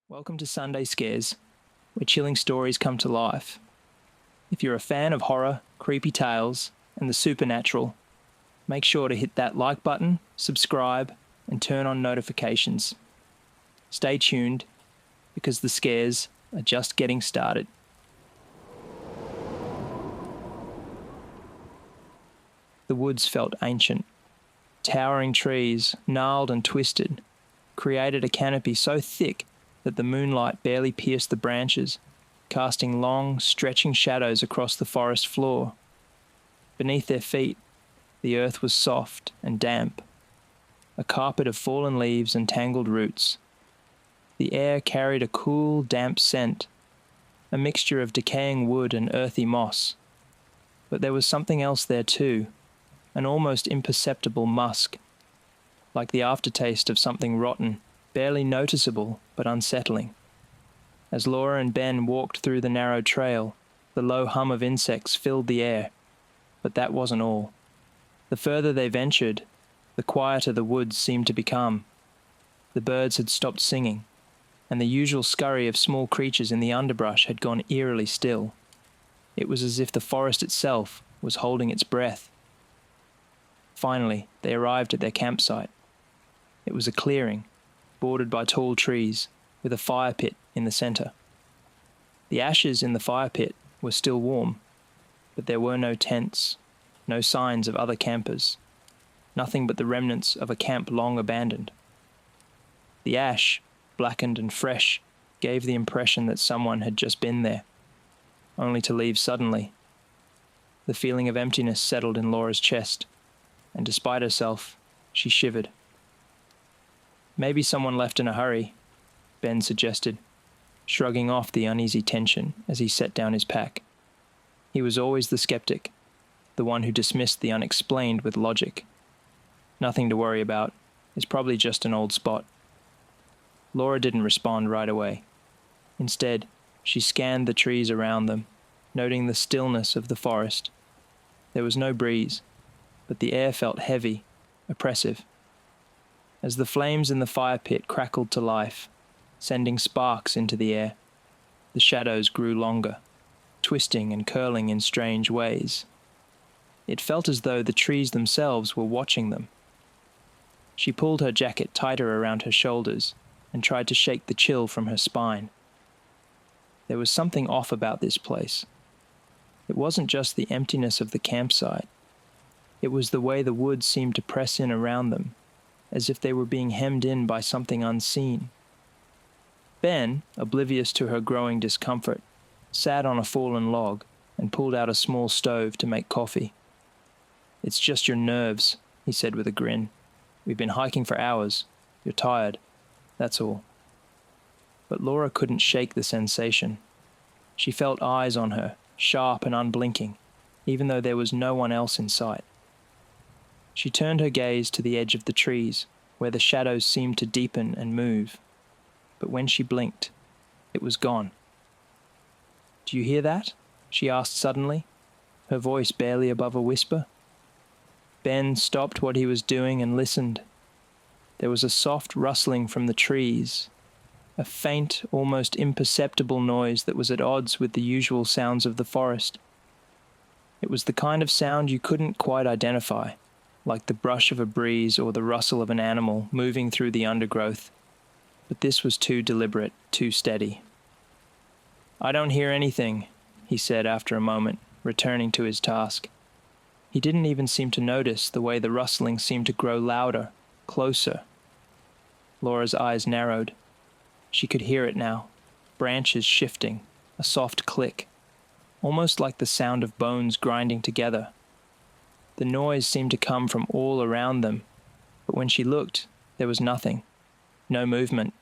Welcome to Sunday Scares, where chilling stories come to life. If you're a fan of horror, creepy tales, and the supernatural, make sure to hit that like button, subscribe, and turn on notifications. Stay tuned, because the scares are just getting started. The woods felt ancient. Towering trees, gnarled and twisted, created a canopy so thick that the moonlight barely pierced the branches, casting long, stretching shadows across the forest floor. Beneath their feet, the earth was soft and damp, a carpet of fallen leaves and tangled roots. The air carried a cool, damp scent, a mixture of decaying wood and earthy moss. But there was something else there too, an almost imperceptible musk, like the aftertaste of something rotten, barely noticeable but unsettling. As Laura and Ben walked through the narrow trail, the low hum of insects filled the air. But that wasn't all. The further they ventured, the quieter the woods seemed to become. The birds had stopped singing, and the usual scurry of small creatures in the underbrush had gone eerily still. It was as if the forest itself was holding its breath. Finally, they arrived at their campsite. It was a clearing, bordered by tall trees, with a fire pit in the center. The ashes in the fire pit were still warm, but there were no tents, no signs of other campers, nothing but the remnants of a camp long abandoned. The ash, blackened and fresh, gave the impression that someone had just been there, only to leave suddenly. The feeling of emptiness settled in Laura's chest, and despite herself, she shivered. Maybe someone left in a hurry, Ben suggested, shrugging off the uneasy tension as he set down his pack. He was always the skeptic, the one who dismissed the unexplained with logic. Nothing to worry about. It's probably just an old spot. Laura didn't respond right away. Instead, she scanned the trees around them, noting the stillness of the forest. There was no breeze, but the air felt heavy, oppressive. As the flames in the fire pit crackled to life, sending sparks into the air, the shadows grew longer, twisting and curling in strange ways. It felt as though the trees themselves were watching them. She pulled her jacket tighter around her shoulders and tried to shake the chill from her spine. There was something off about this place. It wasn't just the emptiness of the campsite. It was the way the woods seemed to press in around them, as if they were being hemmed in by something unseen. Ben, oblivious to her growing discomfort, sat on a fallen log and pulled out a small stove to make coffee. "It's just your nerves," he said with a grin. "We've been hiking for hours. You're tired. That's all." But Laura couldn't shake the sensation. She felt eyes on her, sharp and unblinking, even though there was no one else in sight. She turned her gaze to the edge of the trees, where the shadows seemed to deepen and move. But when she blinked, it was gone. "Do you hear that?" she asked suddenly, her voice barely above a whisper. Ben stopped what he was doing and listened. There was a soft rustling from the trees, a faint, almost imperceptible noise that was at odds with the usual sounds of the forest. It was the kind of sound you couldn't quite identify, like the brush of a breeze or the rustle of an animal moving through the undergrowth. But this was too deliberate, too steady. "I don't hear anything," he said after a moment, returning to his task. He didn't even seem to notice the way the rustling seemed to grow louder, closer. Laura's eyes narrowed. She could hear it now, branches shifting, a soft click, almost like the sound of bones grinding together. The noise seemed to come from all around them, but when she looked, there was nothing. No movement,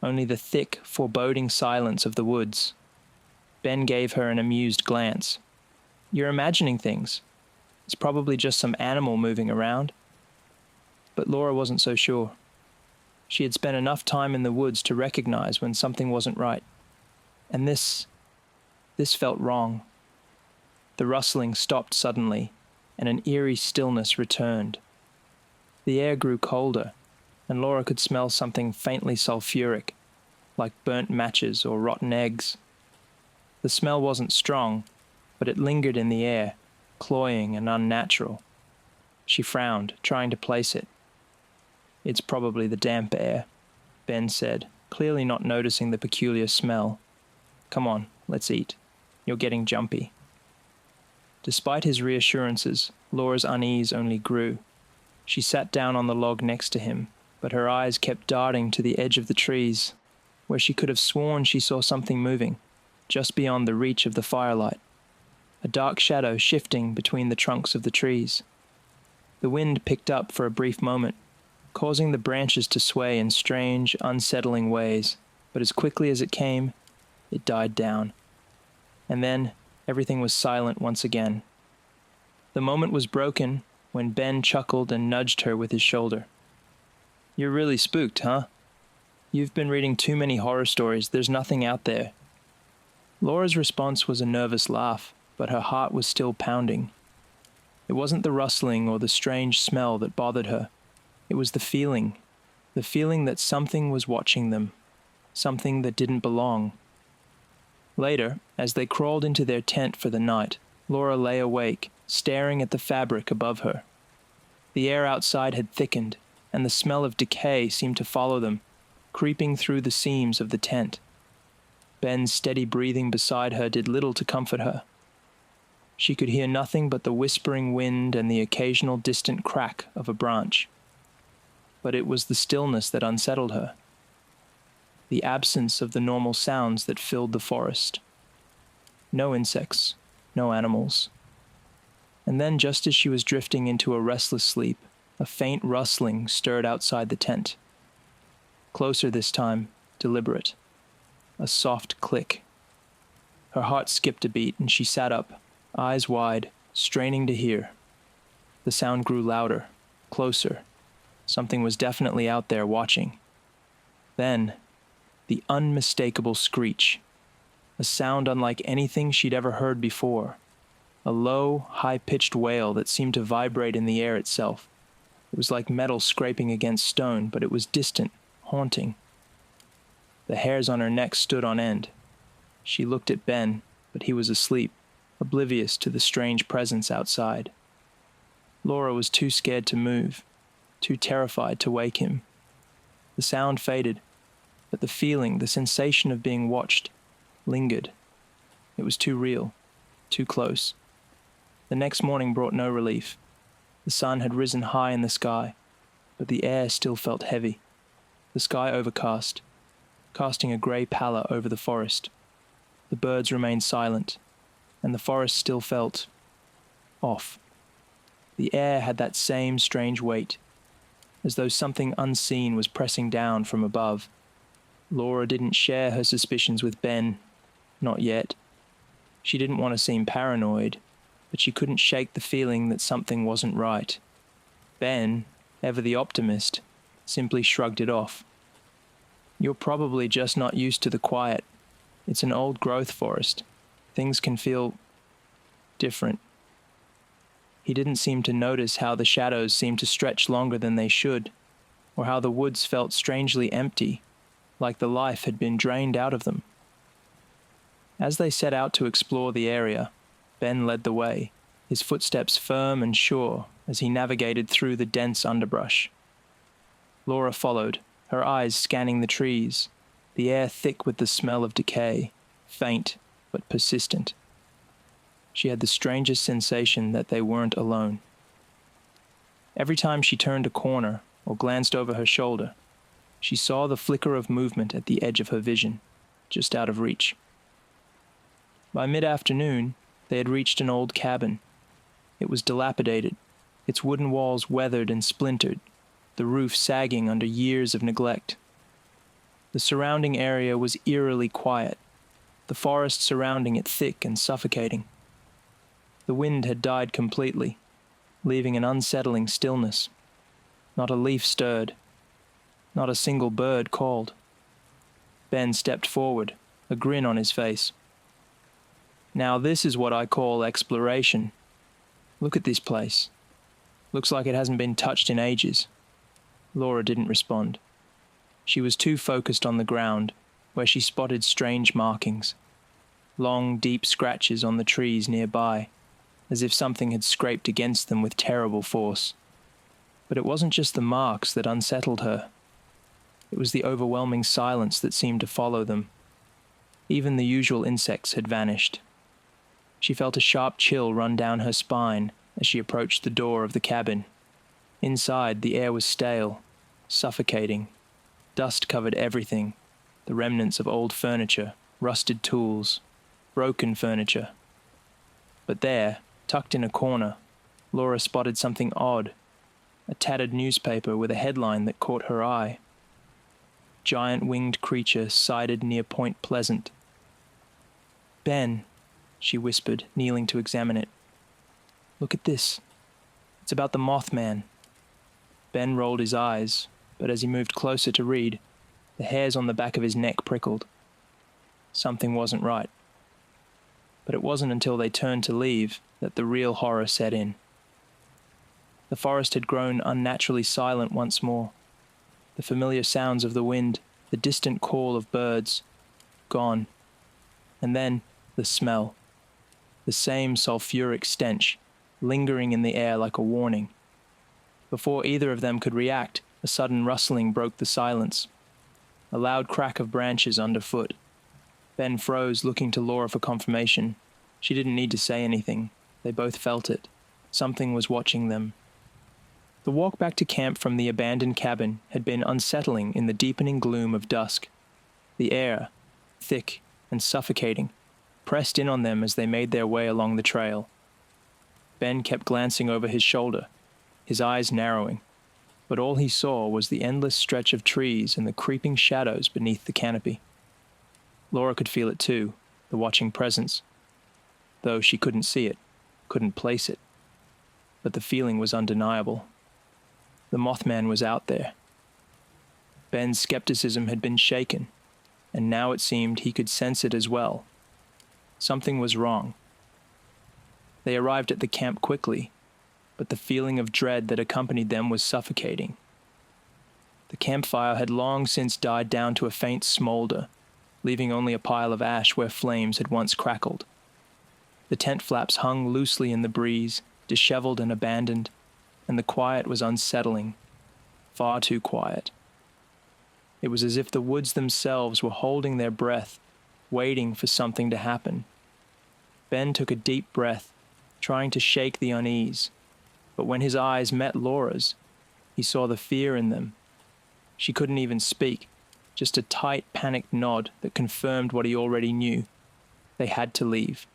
only the thick, foreboding silence of the woods. Ben gave her an amused glance. "You're imagining things. It's probably just some animal moving around." But Laura wasn't so sure. She had spent enough time in the woods to recognize when something wasn't right. And this felt wrong. The rustling stopped suddenly, and an eerie stillness returned. The air grew colder, and Laura could smell something faintly sulfuric, like burnt matches or rotten eggs. The smell wasn't strong, but it lingered in the air, cloying and unnatural. She frowned, trying to place it. "It's probably the damp air," Ben said, clearly not noticing the peculiar smell. "Come on, let's eat. You're getting jumpy." Despite his reassurances, Laura's unease only grew. She sat down on the log next to him, but her eyes kept darting to the edge of the trees, where she could have sworn she saw something moving, just beyond the reach of the firelight, a dark shadow shifting between the trunks of the trees. The wind picked up for a brief moment, causing the branches to sway in strange, unsettling ways, but as quickly as it came, it died down. And then everything was silent once again. The moment was broken when Ben chuckled and nudged her with his shoulder. "You're really spooked, huh? You've been reading too many horror stories. There's nothing out there." Laura's response was a nervous laugh, but her heart was still pounding. It wasn't the rustling or the strange smell that bothered her. It was the feeling that something was watching them, something that didn't belong. Later, as they crawled into their tent for the night, Laura lay awake, staring at the fabric above her. The air outside had thickened, and the smell of decay seemed to follow them, creeping through the seams of the tent. Ben's steady breathing beside her did little to comfort her. She could hear nothing but the whispering wind and the occasional distant crack of a branch. But it was the stillness that unsettled her. The absence of the normal sounds that filled the forest. No insects, no animals. And then, just as she was drifting into a restless sleep, a faint rustling stirred outside the tent. Closer this time, deliberate. A soft click. Her heart skipped a beat and she sat up, eyes wide, straining to hear. The sound grew louder, closer. Something was definitely out there watching. Then, the unmistakable screech. A sound unlike anything she'd ever heard before. A low, high-pitched wail that seemed to vibrate in the air itself. It was like metal scraping against stone, but it was distant, haunting. The hairs on her neck stood on end. She looked at Ben, but he was asleep, oblivious to the strange presence outside. Laura was too scared to move, too terrified to wake him. The sound faded, but the feeling, the sensation of being watched, lingered. It was too real, too close. The next morning brought no relief. The sun had risen high in the sky, but the air still felt heavy. The sky overcast, casting a grey pallor over the forest. The birds remained silent, and the forest still felt off. The air had that same strange weight, as though something unseen was pressing down from above. Laura didn't share her suspicions with Ben, not yet. She didn't want to seem paranoid, but she couldn't shake the feeling that something wasn't right. Ben, ever the optimist, simply shrugged it off. "You're probably just not used to the quiet. It's an old-growth forest. Things can feel different." He didn't seem to notice how the shadows seemed to stretch longer than they should, or how the woods felt strangely empty, like the life had been drained out of them. As they set out to explore the area, Ben led the way, his footsteps firm and sure as he navigated through the dense underbrush. Laura followed, her eyes scanning the trees, the air thick with the smell of decay, faint but persistent. She had the strangest sensation that they weren't alone. Every time she turned a corner or glanced over her shoulder, she saw the flicker of movement at the edge of her vision, just out of reach. By mid-afternoon, they had reached an old cabin. It was dilapidated, its wooden walls weathered and splintered, the roof sagging under years of neglect. The surrounding area was eerily quiet, the forest surrounding it thick and suffocating. The wind had died completely, leaving an unsettling stillness. Not a leaf stirred. Not a single bird called. Ben stepped forward, a grin on his face. "Now this is what I call exploration. Look at this place. Looks like it hasn't been touched in ages." Laura didn't respond. She was too focused on the ground, where she spotted strange markings. Long, deep scratches on the trees nearby, as if something had scraped against them with terrible force. But it wasn't just the marks that unsettled her. It was the overwhelming silence that seemed to follow them. Even the usual insects had vanished. She felt a sharp chill run down her spine as she approached the door of the cabin. Inside, the air was stale, suffocating. Dust covered everything, the remnants of old furniture, rusted tools, broken furniture. But there, tucked in a corner, Laura spotted something odd, a tattered newspaper with a headline that caught her eye. Giant winged creature sighted near Point Pleasant. "Ben," she whispered, kneeling to examine it. "Look at this. It's about the Mothman." Ben rolled his eyes, but as he moved closer to read, the hairs on the back of his neck prickled. Something wasn't right. But it wasn't until they turned to leave that the real horror set in. The forest had grown unnaturally silent once more. The familiar sounds of the wind, the distant call of birds, gone. And then the smell. The same sulfuric stench, lingering in the air like a warning. Before either of them could react, a sudden rustling broke the silence. A loud crack of branches underfoot. Ben froze, looking to Laura for confirmation. She didn't need to say anything. They both felt it. Something was watching them. The walk back to camp from the abandoned cabin had been unsettling in the deepening gloom of dusk. The air, thick and suffocating, pressed in on them as they made their way along the trail. Ben kept glancing over his shoulder, his eyes narrowing, but all he saw was the endless stretch of trees and the creeping shadows beneath the canopy. Laura could feel it too, the watching presence, though she couldn't see it, couldn't place it. But the feeling was undeniable. The Mothman was out there. Ben's skepticism had been shaken, and now it seemed he could sense it as well. Something was wrong. They arrived at the camp quickly, but the feeling of dread that accompanied them was suffocating. The campfire had long since died down to a faint smolder, leaving only a pile of ash where flames had once crackled. The tent flaps hung loosely in the breeze, disheveled and abandoned, and the quiet was unsettling, far too quiet. It was as if the woods themselves were holding their breath, waiting for something to happen. Ben took a deep breath, trying to shake the unease, but when his eyes met Laura's, he saw the fear in them. She couldn't even speak, just a tight, panicked nod that confirmed what he already knew. They had to leave.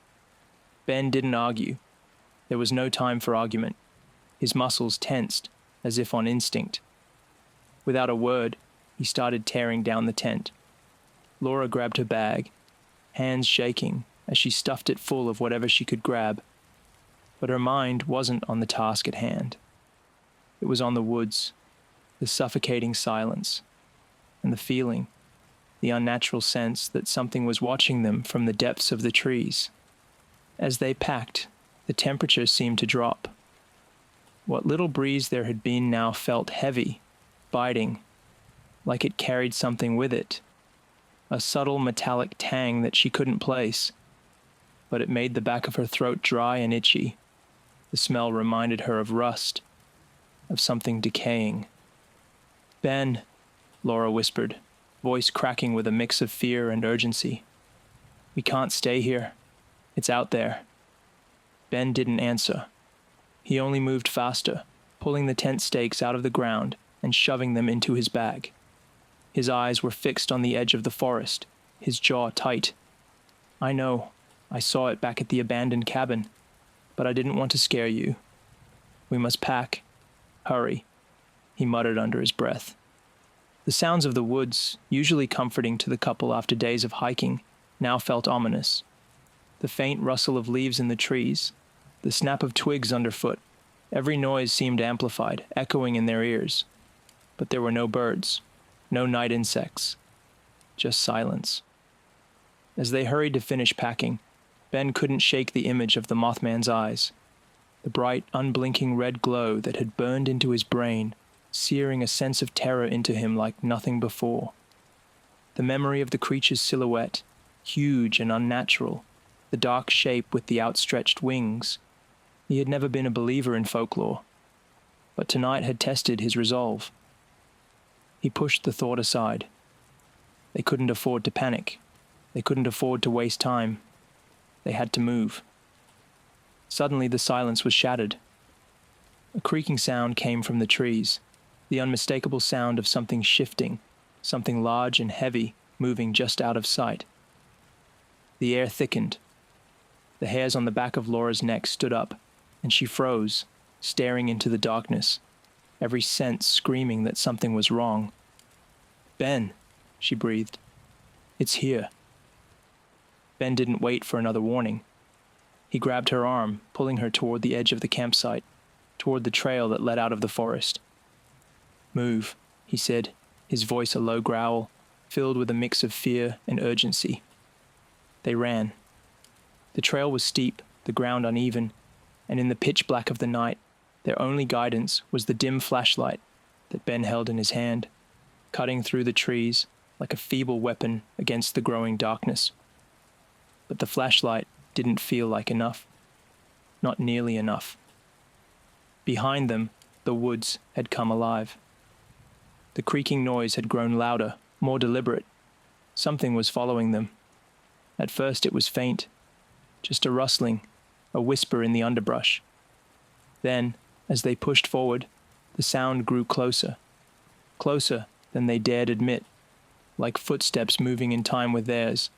Ben didn't argue. There was no time for argument. His muscles tensed, as if on instinct. Without a word, he started tearing down the tent. Laura grabbed her bag, hands shaking as she stuffed it full of whatever she could grab. But her mind wasn't on the task at hand. It was on the woods, the suffocating silence, and the feeling, the unnatural sense that something was watching them from the depths of the trees. As they packed, the temperature seemed to drop. What little breeze there had been now felt heavy, biting, like it carried something with it, a subtle metallic tang that she couldn't place, but it made the back of her throat dry and itchy. The smell reminded her of rust, of something decaying. "Ben," Laura whispered, voice cracking with a mix of fear and urgency. "We can't stay here. It's out there." Ben didn't answer. He only moved faster, pulling the tent stakes out of the ground and shoving them into his bag. His eyes were fixed on the edge of the forest, his jaw tight. "I know. I saw it back at the abandoned cabin, but I didn't want to scare you. We must pack. Hurry," he muttered under his breath. The sounds of the woods, usually comforting to the couple after days of hiking, now felt ominous. The faint rustle of leaves in the trees, the snap of twigs underfoot, every noise seemed amplified, echoing in their ears. But there were no birds, no night insects, just silence. As they hurried to finish packing, Ben couldn't shake the image of the Mothman's eyes, the bright, unblinking red glow that had burned into his brain, searing a sense of terror into him like nothing before. The memory of the creature's silhouette, huge and unnatural, the dark shape with the outstretched wings. He had never been a believer in folklore, but tonight had tested his resolve. He pushed the thought aside. They couldn't afford to panic. They couldn't afford to waste time. They had to move. Suddenly the silence was shattered. A creaking sound came from the trees, the unmistakable sound of something shifting, something large and heavy moving just out of sight. The air thickened. The hairs on the back of Laura's neck stood up, and she froze, staring into the darkness, every sense screaming that something was wrong. "Ben," she breathed. "It's here." Ben didn't wait for another warning. He grabbed her arm, pulling her toward the edge of the campsite, toward the trail that led out of the forest. "Move," he said, his voice a low growl, filled with a mix of fear and urgency. They ran. The trail was steep, the ground uneven, and in the pitch black of the night, their only guidance was the dim flashlight that Ben held in his hand, cutting through the trees like a feeble weapon against the growing darkness. But the flashlight didn't feel like enough. Not nearly enough. Behind them, the woods had come alive. The creaking noise had grown louder, more deliberate. Something was following them. At first it was faint, just a rustling, a whisper in the underbrush. Then, as they pushed forward, the sound grew closer. Closer than they dared admit, like footsteps moving in time with theirs.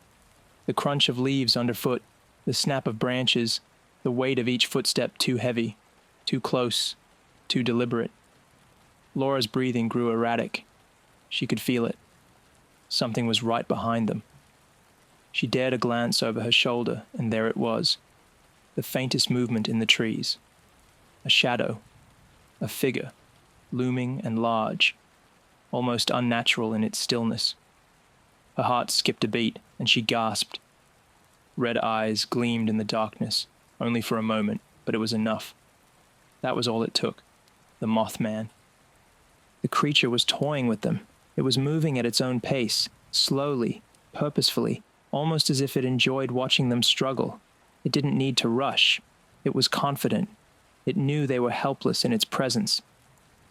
The crunch of leaves underfoot, the snap of branches, the weight of each footstep too heavy, too close, too deliberate. Laura's breathing grew erratic. She could feel it. Something was right behind them. She dared a glance over her shoulder, and there it was, the faintest movement in the trees. A shadow, a figure, looming and large, almost unnatural in its stillness. Her heart skipped a beat, and she gasped. Red eyes gleamed in the darkness, only for a moment, but it was enough. That was all it took. The Mothman. The creature was toying with them. It was moving at its own pace, slowly, purposefully, almost as if it enjoyed watching them struggle. It didn't need to rush. It was confident. It knew they were helpless in its presence.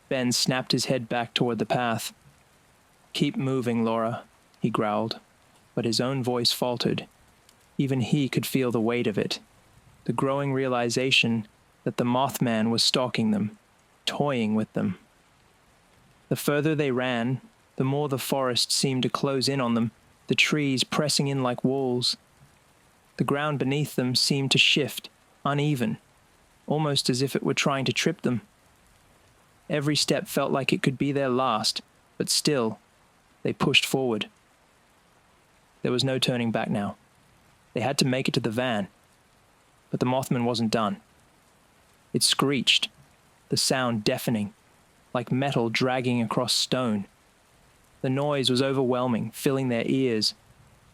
Ben snapped his head back toward the path. "Keep moving, Laura," he growled, but his own voice faltered. Even he could feel the weight of it, the growing realization that the Mothman was stalking them, toying with them. The further they ran, the more the forest seemed to close in on them, the trees pressing in like walls. The ground beneath them seemed to shift, uneven, almost as if it were trying to trip them. Every step felt like it could be their last, but still, they pushed forward. There was no turning back now. They had to make it to the van. But the Mothman wasn't done. It screeched, the sound deafening, like metal dragging across stone. The noise was overwhelming, filling their ears,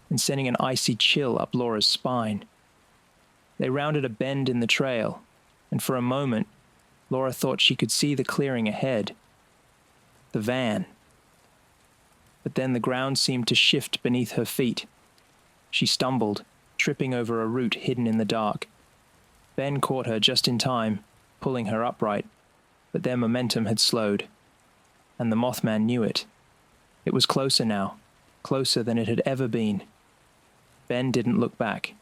and sending an icy chill up Laura's spine. They rounded a bend in the trail, and for a moment, Laura thought she could see the clearing ahead. The van. But then the ground seemed to shift beneath her feet. She stumbled, tripping over a root hidden in the dark. Ben caught her just in time, pulling her upright, but their momentum had slowed. And the Mothman knew it. It was closer now, closer than it had ever been. Ben didn't look back.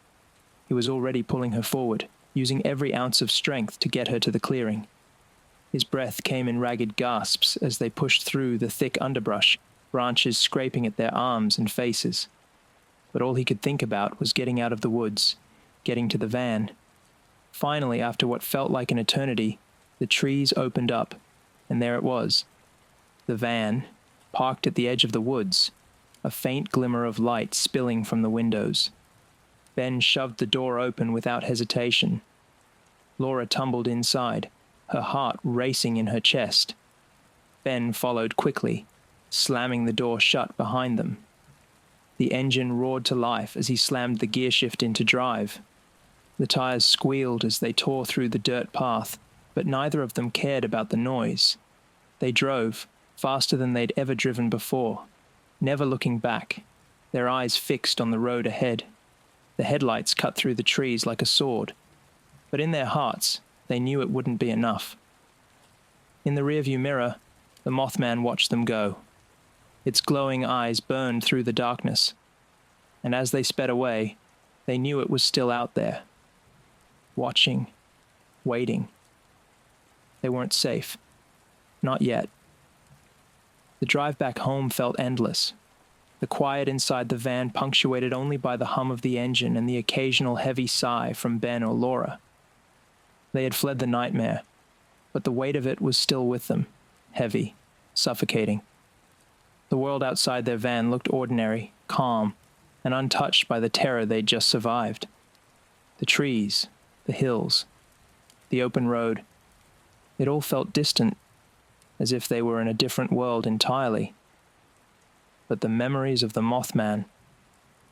He was already pulling her forward, using every ounce of strength to get her to the clearing. His breath came in ragged gasps as they pushed through the thick underbrush, branches scraping at their arms and faces. But all he could think about was getting out of the woods, getting to the van. Finally, after what felt like an eternity, the trees opened up, and there it was. The van, parked at the edge of the woods, a faint glimmer of light spilling from the windows. Ben shoved the door open without hesitation. Laura tumbled inside, her heart racing in her chest. Ben followed quickly, slamming the door shut behind them. The engine roared to life as he slammed the gear shift into drive. The tires squealed as they tore through the dirt path, but neither of them cared about the noise. They drove, faster than they'd ever driven before, never looking back, their eyes fixed on the road ahead. The headlights cut through the trees like a sword, but in their hearts, they knew it wouldn't be enough. In the rearview mirror, the Mothman watched them go. Its glowing eyes burned through the darkness, and as they sped away, they knew it was still out there, watching, waiting. They weren't safe. Not yet. The drive back home felt endless. The quiet inside the van punctuated only by the hum of the engine and the occasional heavy sigh from Ben or Laura. They had fled the nightmare, but the weight of it was still with them, heavy, suffocating. The world outside their van looked ordinary, calm, and untouched by the terror they'd just survived. The trees, the hills, the open road, it all felt distant, as if they were in a different world entirely. But the memories of the Mothman,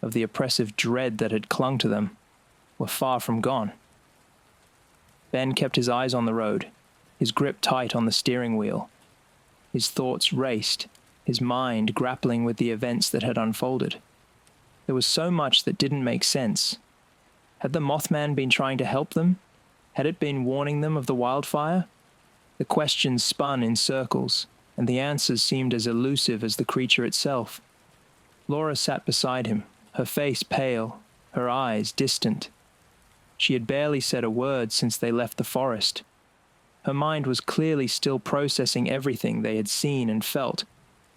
of the oppressive dread that had clung to them, were far from gone. Ben kept his eyes on the road, his grip tight on the steering wheel. His thoughts raced, his mind grappling with the events that had unfolded. There was so much that didn't make sense. Had the Mothman been trying to help them? Had it been warning them of the wildfire? The questions spun in circles, and the answers seemed as elusive as the creature itself. Laura sat beside him, her face pale, her eyes distant. She had barely said a word since they left the forest. Her mind was clearly still processing everything they had seen and felt,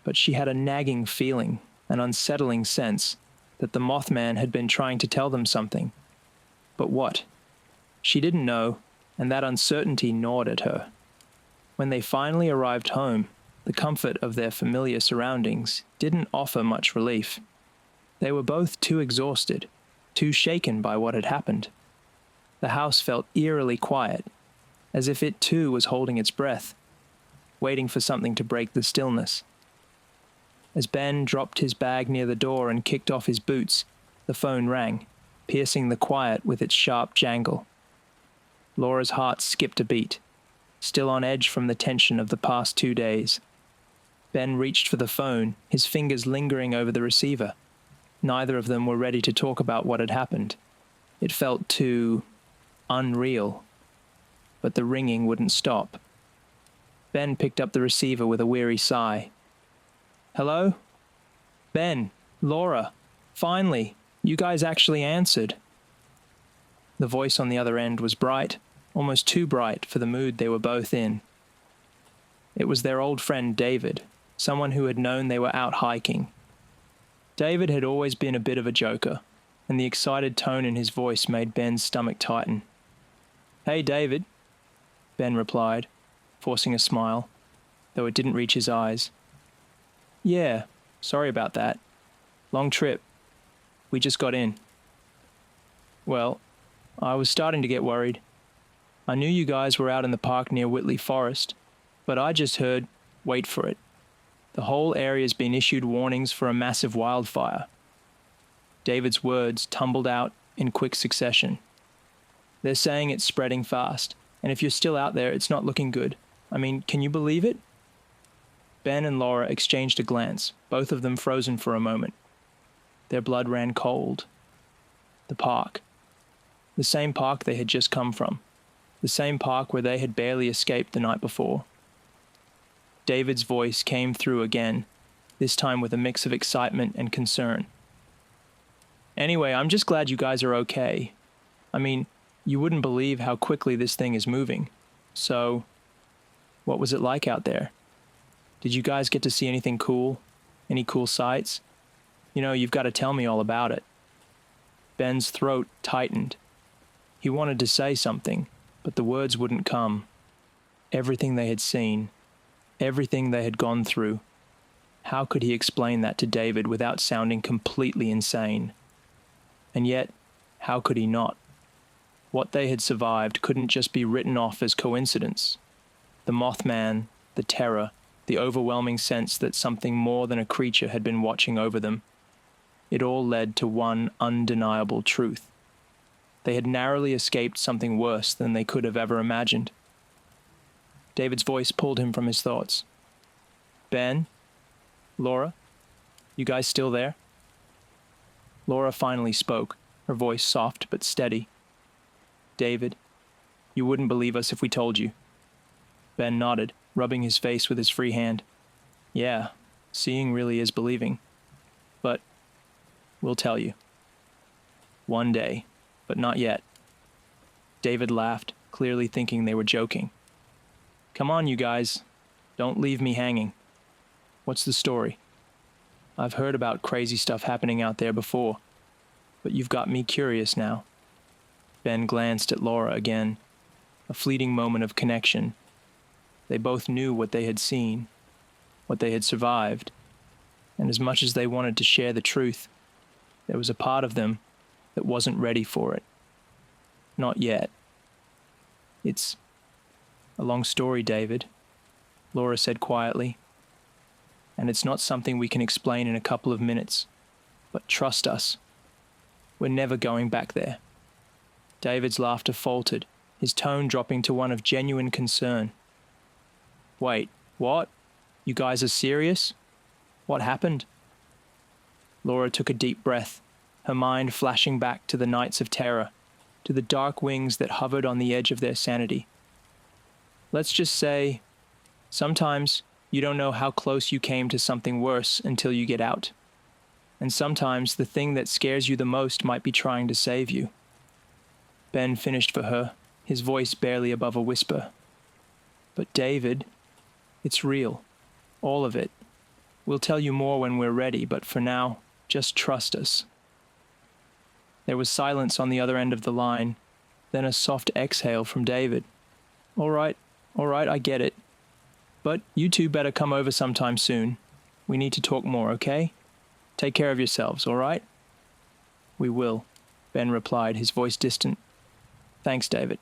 but she had a nagging feeling, an unsettling sense, that the Mothman had been trying to tell them something. But what? She didn't know, and that uncertainty gnawed at her. When they finally arrived home, the comfort of their familiar surroundings didn't offer much relief. They were both too exhausted, too shaken by what had happened. The house felt eerily quiet, as if it too was holding its breath, waiting for something to break the stillness. As Ben dropped his bag near the door and kicked off his boots, the phone rang, piercing the quiet with its sharp jangle. Laura's heart skipped a beat, still on edge from the tension of the past 2 days. Ben reached for the phone, his fingers lingering over the receiver. Neither of them were ready to talk about what had happened. It felt too unreal. But the ringing wouldn't stop. Ben picked up the receiver with a weary sigh. Hello? Ben, Laura, finally, you guys actually answered. The voice on the other end was bright, almost too bright for the mood they were both in. It was their old friend David, someone who had known they were out hiking. David had always been a bit of a joker, and the excited tone in his voice made Ben's stomach tighten. Hey, David, Ben replied, forcing a smile, though it didn't reach his eyes. Yeah, sorry about that. Long trip. We just got in. Well, I was starting to get worried. I knew you guys were out in the park near Whitley Forest, but I just heard, wait for it. The whole area's been issued warnings for a massive wildfire. David's words tumbled out in quick succession. They're saying it's spreading fast, and if you're still out there, it's not looking good. I mean, can you believe it? Ben and Laura exchanged a glance, both of them frozen for a moment. Their blood ran cold. The park. The same park they had just come from. The same park where they had barely escaped the night before. David's voice came through again, this time with a mix of excitement and concern. Anyway, I'm just glad you guys are okay. I mean, you wouldn't believe how quickly this thing is moving. So, what was it like out there? Did you guys get to see anything cool? Any cool sights? You know, you've got to tell me all about it. Ben's throat tightened. He wanted to say something, but the words wouldn't come. Everything they had seen, everything they had gone through. How could he explain that to David without sounding completely insane? And yet, how could he not? What they had survived couldn't just be written off as coincidence. The Mothman, the terror, the overwhelming sense that something more than a creature had been watching over them. It all led to one undeniable truth. They had narrowly escaped something worse than they could have ever imagined. David's voice pulled him from his thoughts. Ben? Laura? You guys still there? Laura finally spoke, her voice soft but steady. "David, you wouldn't believe us if we told you." Ben nodded, rubbing his face with his free hand. "Yeah, seeing really is believing. But we'll tell you. One day, but not yet." David laughed, clearly thinking they were joking. "Come on, you guys. Don't leave me hanging. What's the story? I've heard about crazy stuff happening out there before, but you've got me curious now." Ben glanced at Laura again, a fleeting moment of connection. They both knew what they had seen, what they had survived, and as much as they wanted to share the truth, there was a part of them that wasn't ready for it. Not yet. "It's a long story, David," Laura said quietly. "And it's not something we can explain in a couple of minutes. But trust us. We're never going back there." David's laughter faltered, his tone dropping to one of genuine concern. "Wait, what? You guys are serious? What happened?" Laura took a deep breath, her mind flashing back to the nights of terror, to the dark wings that hovered on the edge of their sanity. "Let's just say, sometimes you don't know how close you came to something worse until you get out. And sometimes the thing that scares you the most might be trying to save you." Ben finished for her, his voice barely above a whisper. "But David, it's real. All of it. We'll tell you more when we're ready, but for now, just trust us." There was silence on the other end of the line, then a soft exhale from David. All right, I get it. But you two better come over sometime soon. We need to talk more, okay? Take care of yourselves, all right?" "We will," Ben replied, his voice distant. "Thanks, David."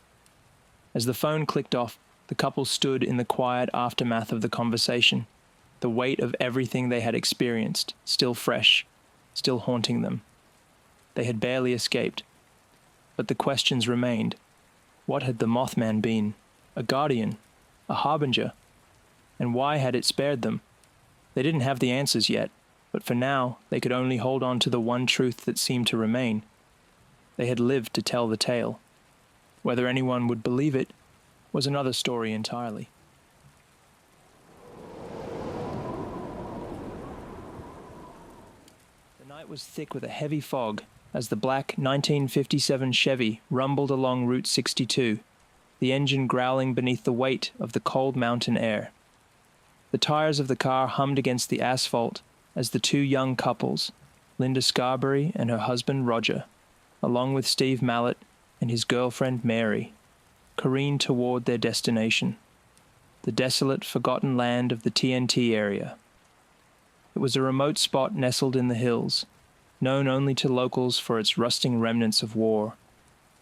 As the phone clicked off, the couple stood in the quiet aftermath of the conversation, the weight of everything they had experienced, still fresh, still haunting them. They had barely escaped. But the questions remained. What had the Mothman been? A guardian? A harbinger? And why had it spared them? They didn't have the answers yet, but for now they could only hold on to the one truth that seemed to remain. They had lived to tell the tale. Whether anyone would believe it was another story entirely. The night was thick with a heavy fog as the black 1957 Chevy rumbled along Route 62, the engine growling beneath the weight of the cold mountain air. The tires of the car hummed against the asphalt as the two young couples, Linda Scarberry and her husband Roger, along with Steve Mallet and his girlfriend Mary, careened toward their destination, the desolate, forgotten land of the TNT area. It was a remote spot nestled in the hills, known only to locals for its rusting remnants of war,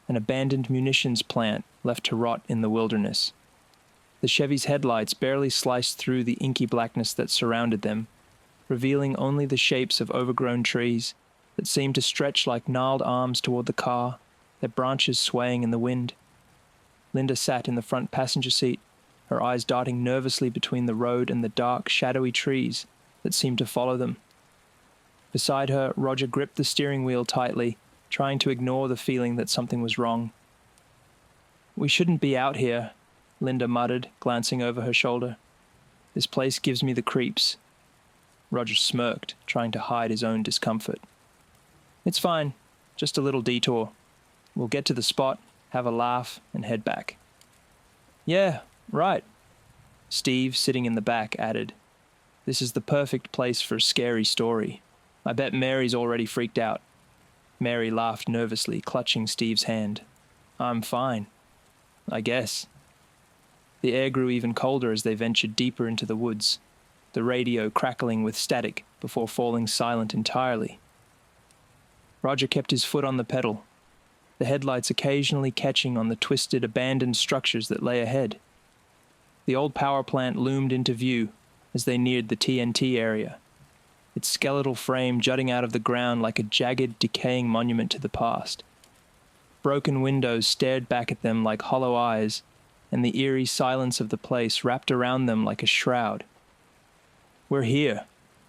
an abandoned munitions plant left to rot in the wilderness. The Chevy's headlights barely sliced through the inky blackness that surrounded them, revealing only the shapes of overgrown trees that seemed to stretch like gnarled arms toward the car, their branches swaying in the wind. Linda sat in the front passenger seat, her eyes darting nervously between the road and the dark, shadowy trees that seemed to follow them. Beside her, Roger gripped the steering wheel tightly, trying to ignore the feeling that something was wrong. "We shouldn't be out here," Linda muttered, glancing over her shoulder. "This place gives me the creeps." Roger smirked, trying to hide his own discomfort. "It's fine. Just a little detour. We'll get to the spot, have a laugh, and head back." "Yeah, right," Steve, sitting in the back, added. "This is the perfect place for a scary story. I bet Mary's already freaked out." Mary laughed nervously, clutching Steve's hand. "I'm fine. I guess." The air grew even colder as they ventured deeper into the woods, the radio crackling with static before falling silent entirely. Roger kept his foot on the pedal, the headlights occasionally catching on the twisted, abandoned structures that lay ahead. The old power plant loomed into view as they neared the TNT area, its skeletal frame jutting out of the ground like a jagged, decaying monument to the past. Broken windows stared back at them like hollow eyes, and the eerie silence of the place wrapped around them like a shroud. "We're here,"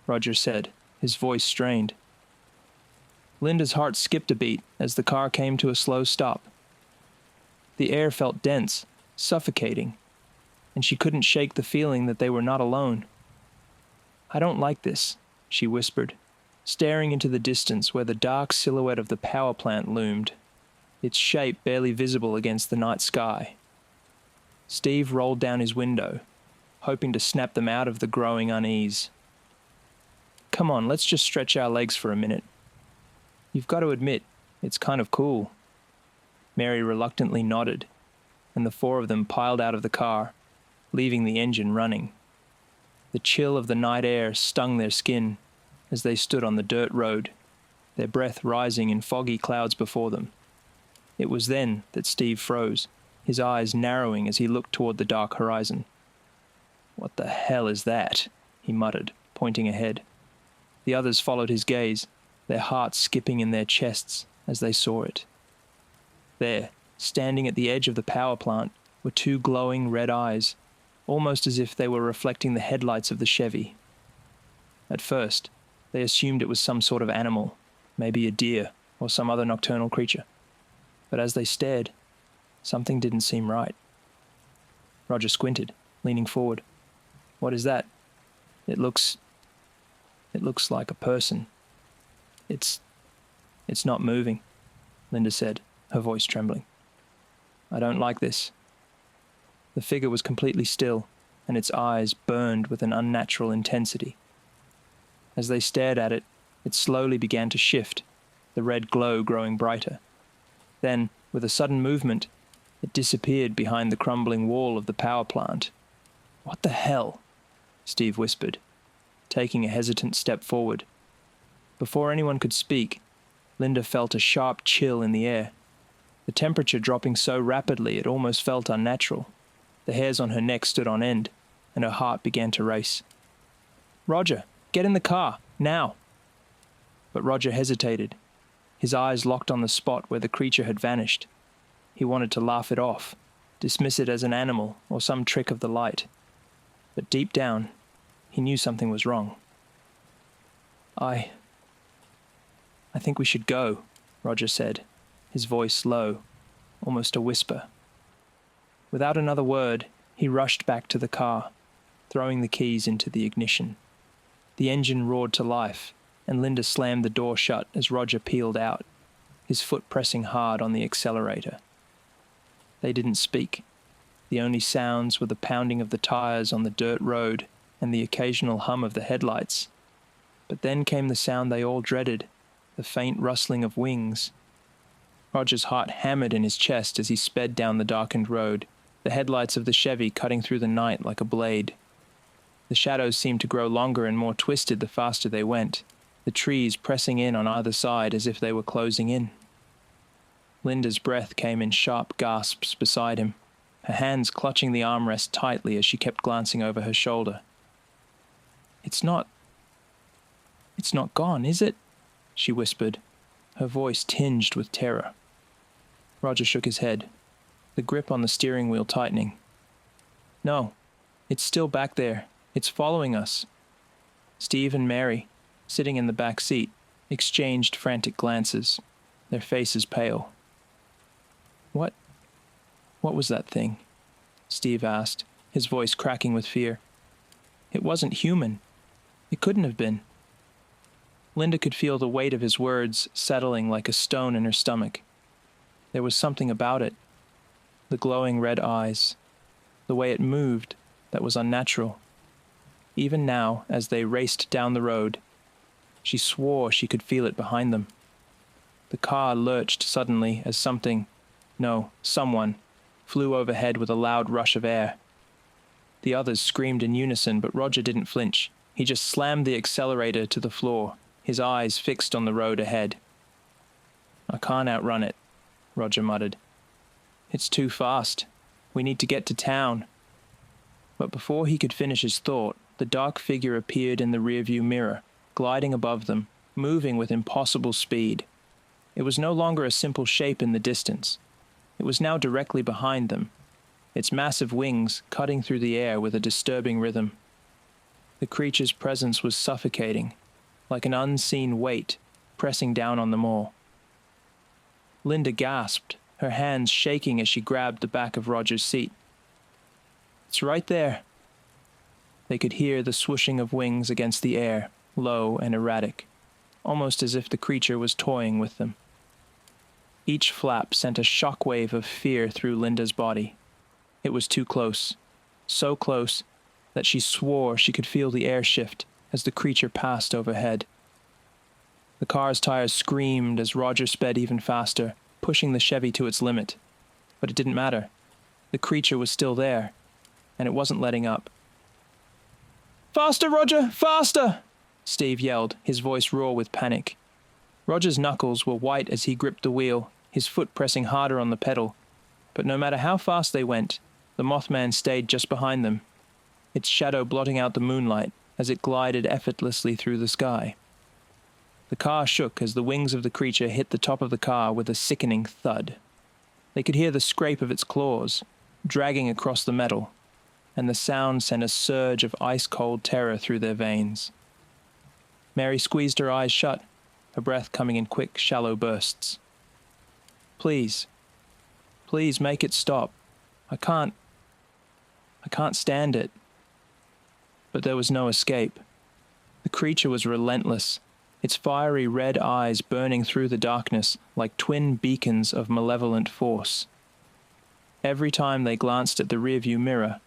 Roger said, his voice strained. Linda's heart skipped a beat as the car came to a slow stop. The air felt dense, suffocating, and she couldn't shake the feeling that they were not alone. "I don't like this," she whispered, staring into the distance where the dark silhouette of the power plant loomed, its shape barely visible against the night sky. Steve rolled down his window, hoping to snap them out of the growing unease. "Come on, let's just stretch our legs for a minute. You've got to admit, it's kind of cool." Mary reluctantly nodded, and the four of them piled out of the car, leaving the engine running. The chill of the night air stung their skin as they stood on the dirt road, their breath rising in foggy clouds before them. It was then that Steve froze, his eyes narrowing as he looked toward the dark horizon. "What the hell is that?" he muttered, pointing ahead. The others followed his gaze, their hearts skipping in their chests as they saw it. There, standing at the edge of the power plant, were two glowing red eyes, almost as if they were reflecting the headlights of the Chevy. At first, they assumed it was some sort of animal, maybe a deer or some other nocturnal creature. But as they stared, something didn't seem right. Roger squinted, leaning forward. "What is that?" It looks like a person. It's not moving," Linda said, her voice trembling. "I don't like this." The figure was completely still, and its eyes burned with an unnatural intensity. As they stared at it, it slowly began to shift, the red glow growing brighter. Then, with a sudden movement, it disappeared behind the crumbling wall of the power plant. "What the hell?" Steve whispered, taking a hesitant step forward. Before anyone could speak, Linda felt a sharp chill in the air, the temperature dropping so rapidly it almost felt unnatural. The hairs on her neck stood on end, and her heart began to race. "Roger, get in the car, now!" But Roger hesitated, his eyes locked on the spot where the creature had vanished. He wanted to laugh it off, dismiss it as an animal or some trick of the light. But deep down, he knew something was wrong. I think we should go," Roger said, his voice low, almost a whisper. Without another word, he rushed back to the car, throwing the keys into the ignition. The engine roared to life, and Linda slammed the door shut as Roger peeled out, his foot pressing hard on the accelerator. They didn't speak. The only sounds were the pounding of the tires on the dirt road and the occasional hum of the headlights. But then came the sound they all dreaded, the faint rustling of wings. Roger's heart hammered in his chest as he sped down the darkened road, the headlights of the Chevy cutting through the night like a blade. The shadows seemed to grow longer and more twisted the faster they went, the trees pressing in on either side as if they were closing in. Linda's breath came in sharp gasps beside him, her hands clutching the armrest tightly as she kept glancing over her shoulder. It's not gone, is it?" she whispered, her voice tinged with terror. Roger shook his head, the grip on the steering wheel tightening. "No, it's still back there. It's following us." Steve and Mary, sitting in the back seat, exchanged frantic glances, their faces pale. What was that thing?" Steve asked, his voice cracking with fear. "It wasn't human. It couldn't have been." Linda could feel the weight of his words settling like a stone in her stomach. There was something about it. The glowing red eyes, the way it moved, that was unnatural. Even now, as they raced down the road, she swore she could feel it behind them. The car lurched suddenly as someone, flew overhead with a loud rush of air. The others screamed in unison, but Roger didn't flinch. He just slammed the accelerator to the floor, his eyes fixed on the road ahead. "I can't outrun it," Roger muttered. "It's too fast. We need to get to town." But before he could finish his thought, the dark figure appeared in the rearview mirror, gliding above them, moving with impossible speed. It was no longer a simple shape in the distance. It was now directly behind them, its massive wings cutting through the air with a disturbing rhythm. The creature's presence was suffocating, like an unseen weight, pressing down on them all. Linda gasped, her hands shaking as she grabbed the back of Roger's seat. "It's right there." They could hear the swooshing of wings against the air, low and erratic, almost as if the creature was toying with them. Each flap sent a shockwave of fear through Linda's body. It was too close, so close that she swore she could feel the air shift as the creature passed overhead. The car's tires screamed as Roger sped even faster, pushing the Chevy to its limit. But it didn't matter. The creature was still there, and it wasn't letting up. "Faster, Roger! Faster!" Steve yelled, his voice raw with panic. Roger's knuckles were white as he gripped the wheel, his foot pressing harder on the pedal. But no matter how fast they went, the Mothman stayed just behind them, its shadow blotting out the moonlight as it glided effortlessly through the sky. The car shook as the wings of the creature hit the top of the car with a sickening thud. They could hear the scrape of its claws, dragging across the metal, and the sound sent a surge of ice-cold terror through their veins. Mary squeezed her eyes shut, her breath coming in quick, shallow bursts. Please make it stop. I can't stand it." But there was no escape. The creature was relentless, its fiery red eyes burning through the darkness like twin beacons of malevolent force. Every time they glanced at the rearview mirror,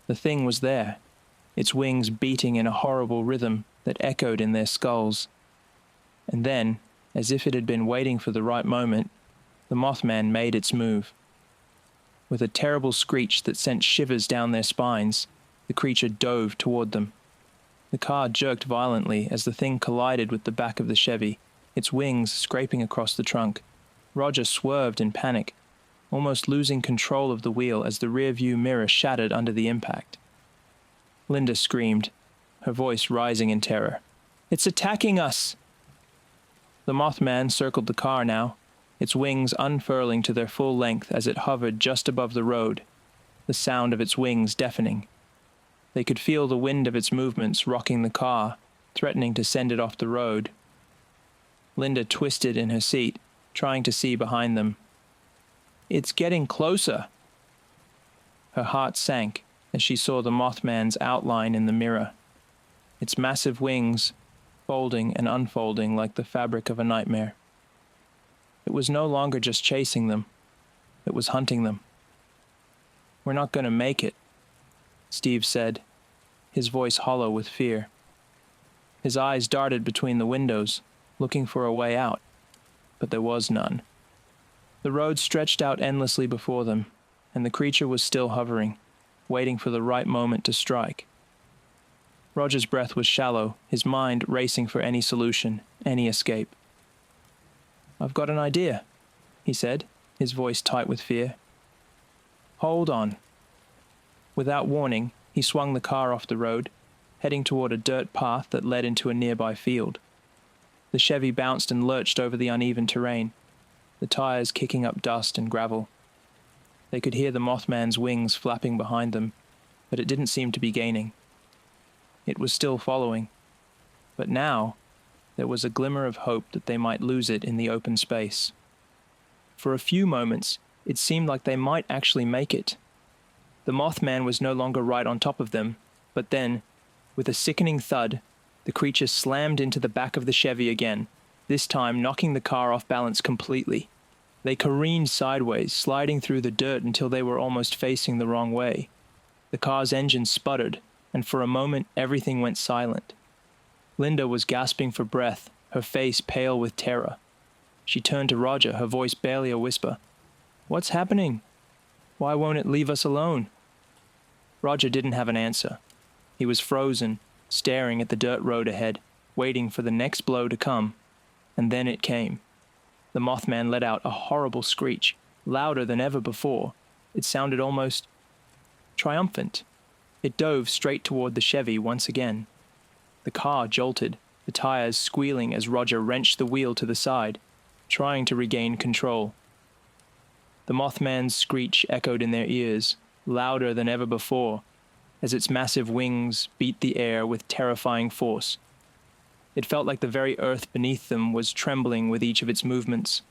the thing was there, its wings beating in a horrible rhythm that echoed in their skulls. And then, as if it had been waiting for the right moment, the Mothman made its move. With a terrible screech that sent shivers down their spines, the creature dove toward them. The car jerked violently as the thing collided with the back of the Chevy, its wings scraping across the trunk. Roger swerved in panic, almost losing control of the wheel as the rear-view mirror shattered under the impact. Linda screamed, her voice rising in terror. "It's attacking us!" The Mothman circled the car now, its wings unfurling to their full length as it hovered just above the road, the sound of its wings deafening. They could feel the wind of its movements rocking the car, threatening to send it off the road. Linda twisted in her seat, trying to see behind them. "It's getting closer." Her heart sank as she saw the Mothman's outline in the mirror, its massive wings folding and unfolding like the fabric of a nightmare. It was no longer just chasing them. It was hunting them. "We're not going to make it," Steve said, his voice hollow with fear. His eyes darted between the windows, looking for a way out, but there was none. The road stretched out endlessly before them, and the creature was still hovering, waiting for the right moment to strike. Roger's breath was shallow, his mind racing for any solution, any escape. "I've got an idea," he said, his voice tight with fear. "Hold on." Without warning, he swung the car off the road, heading toward a dirt path that led into a nearby field. The Chevy bounced and lurched over the uneven terrain, the tires kicking up dust and gravel. They could hear the Mothman's wings flapping behind them, but it didn't seem to be gaining. It was still following, but now there was a glimmer of hope that they might lose it in the open space. For a few moments, it seemed like they might actually make it. The Mothman was no longer right on top of them, but then, with a sickening thud, the creature slammed into the back of the Chevy again, this time knocking the car off balance completely. They careened sideways, sliding through the dirt until they were almost facing the wrong way. The car's engine sputtered, and for a moment everything went silent. Linda was gasping for breath, her face pale with terror. She turned to Roger, her voice barely a whisper. "What's happening? Why won't it leave us alone?" Roger didn't have an answer. He was frozen, staring at the dirt road ahead, waiting for the next blow to come. And then it came. The Mothman let out a horrible screech, louder than ever before. It sounded almost triumphant. It dove straight toward the Chevy once again. The car jolted, the tires squealing as Roger wrenched the wheel to the side, trying to regain control. The Mothman's screech echoed in their ears, louder than ever before, as its massive wings beat the air with terrifying force. It felt like the very earth beneath them was trembling with each of its movements.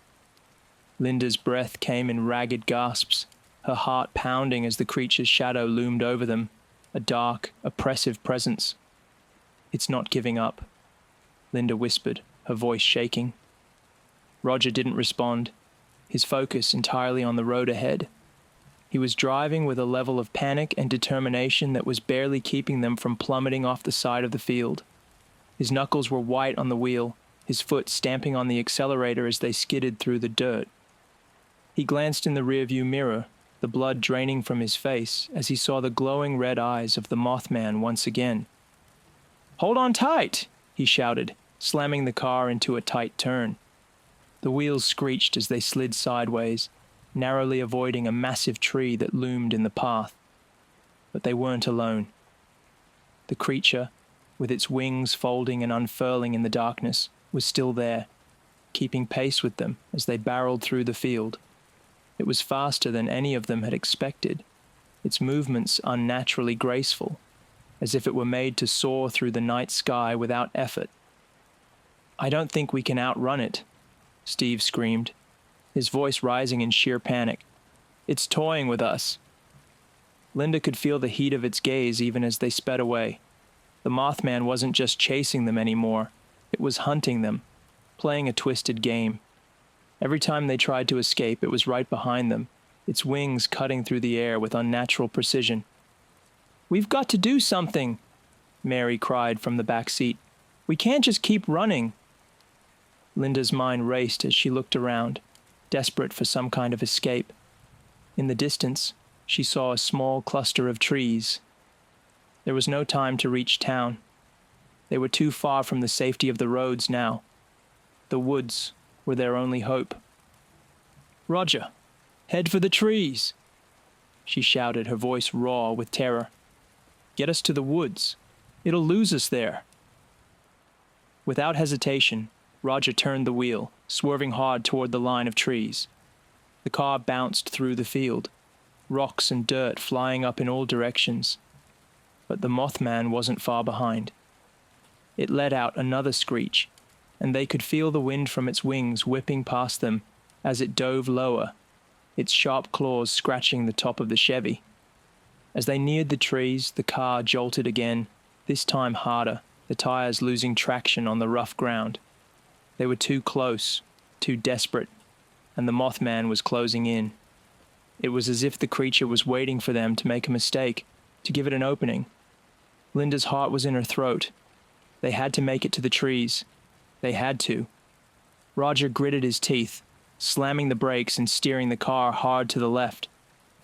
Linda's breath came in ragged gasps, her heart pounding as the creature's shadow loomed over them, a dark, oppressive presence. "It's not giving up," Linda whispered, her voice shaking. Roger didn't respond, his focus entirely on the road ahead. He was driving with a level of panic and determination that was barely keeping them from plummeting off the side of the field. His knuckles were white on the wheel, his foot stamping on the accelerator as they skidded through the dirt. He glanced in the rearview mirror, the blood draining from his face as he saw the glowing red eyes of the Mothman once again. "Hold on tight!" he shouted, slamming the car into a tight turn. The wheels screeched as they slid sideways, narrowly avoiding a massive tree that loomed in the path. But they weren't alone. The creature, with its wings folding and unfurling in the darkness, was still there, keeping pace with them as they barreled through the field. It was faster than any of them had expected, its movements unnaturally graceful, as if it were made to soar through the night sky without effort. "I don't think we can outrun it," Steve screamed, his voice rising in sheer panic. "It's toying with us." Linda could feel the heat of its gaze even as they sped away. The Mothman wasn't just chasing them anymore, it was hunting them, playing a twisted game. Every time they tried to escape, it was right behind them, its wings cutting through the air with unnatural precision. "We've got to do something," Mary cried from the back seat. "We can't just keep running." Linda's mind raced as she looked around, desperate for some kind of escape. In the distance, she saw a small cluster of trees. There was no time to reach town. They were too far from the safety of the roads now. The woods were their only hope. "Roger, head for the trees," she shouted, her voice raw with terror. "Get us to the woods. It'll lose us there." Without hesitation, Roger turned the wheel, swerving hard toward the line of trees. The car bounced through the field, rocks and dirt flying up in all directions. But the Mothman wasn't far behind. It let out another screech, and they could feel the wind from its wings whipping past them as it dove lower, its sharp claws scratching the top of the Chevy. As they neared the trees, the car jolted again, this time harder, the tires losing traction on the rough ground. They were too close, too desperate, and the Mothman was closing in. It was as if the creature was waiting for them to make a mistake, to give it an opening. Linda's heart was in her throat. They had to make it to the trees. They had to. Roger gritted his teeth, slamming the brakes and steering the car hard to the left.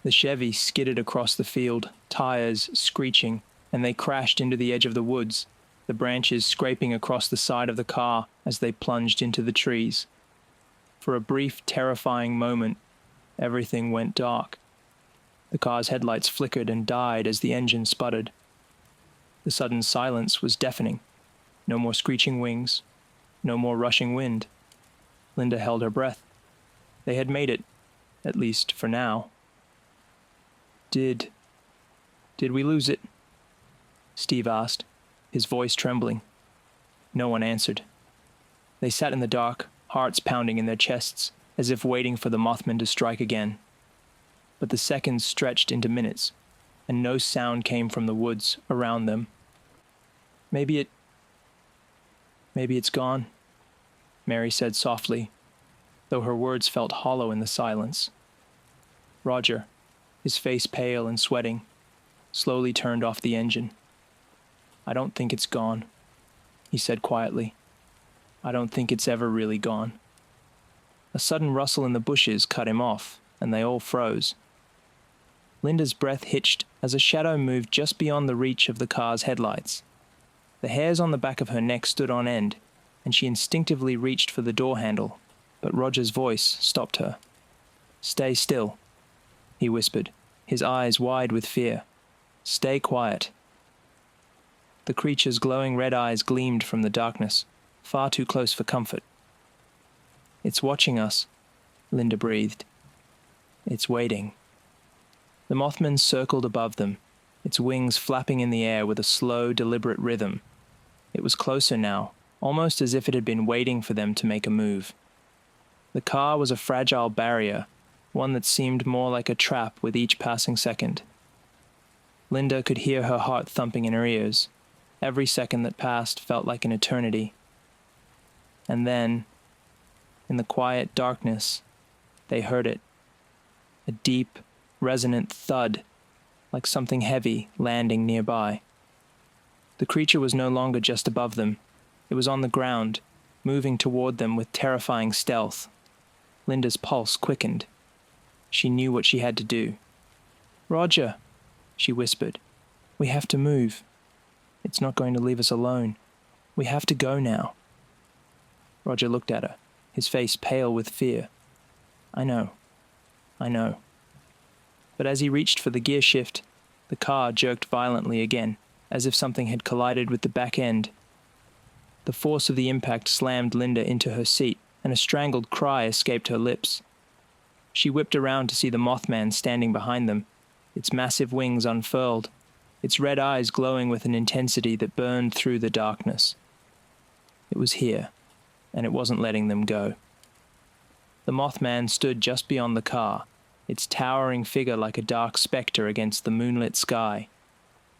The Chevy skidded across the field, tires screeching, and they crashed into the edge of the woods, the branches scraping across the side of the car as they plunged into the trees. For a brief, terrifying moment, everything went dark. The car's headlights flickered and died as the engine sputtered. The sudden silence was deafening. No more screeching wings, no more rushing wind. Linda held her breath. They had made it, at least for now. Did we lose it?" Steve asked, his voice trembling. No one answered. They sat in the dark, hearts pounding in their chests, as if waiting for the Mothman to strike again. But the seconds stretched into minutes, and no sound came from the woods around them. Maybe it's gone," Mary said softly, though her words felt hollow in the silence. Roger, his face pale and sweating, slowly turned off the engine. "I don't think it's gone," he said quietly. "I don't think it's ever really gone." A sudden rustle in the bushes cut him off, and they all froze. Linda's breath hitched as a shadow moved just beyond the reach of the car's headlights. The hairs on the back of her neck stood on end, and she instinctively reached for the door handle, but Roger's voice stopped her. "Stay still," he whispered, his eyes wide with fear. "Stay quiet." The creature's glowing red eyes gleamed from the darkness, far too close for comfort. "It's watching us," Linda breathed. "It's waiting." The Mothman circled above them, its wings flapping in the air with a slow, deliberate rhythm. It was closer now, almost as if it had been waiting for them to make a move. The car was a fragile barrier, one that seemed more like a trap with each passing second. Linda could hear her heart thumping in her ears. Every second that passed felt like an eternity. And then, in the quiet darkness, they heard it. A deep, resonant thud, like something heavy landing nearby. The creature was no longer just above them. It was on the ground, moving toward them with terrifying stealth. Linda's pulse quickened. She knew what she had to do. "Roger," she whispered. "We have to move. It's not going to leave us alone. We have to go now." Roger looked at her, his face pale with fear. I know. But as he reached for the gear shift, the car jerked violently again, as if something had collided with the back end. The force of the impact slammed Linda into her seat, and a strangled cry escaped her lips. She whipped around to see the Mothman standing behind them, its massive wings unfurled, its red eyes glowing with an intensity that burned through the darkness. It was here, and it wasn't letting them go. The Mothman stood just beyond the car, its towering figure like a dark spectre against the moonlit sky.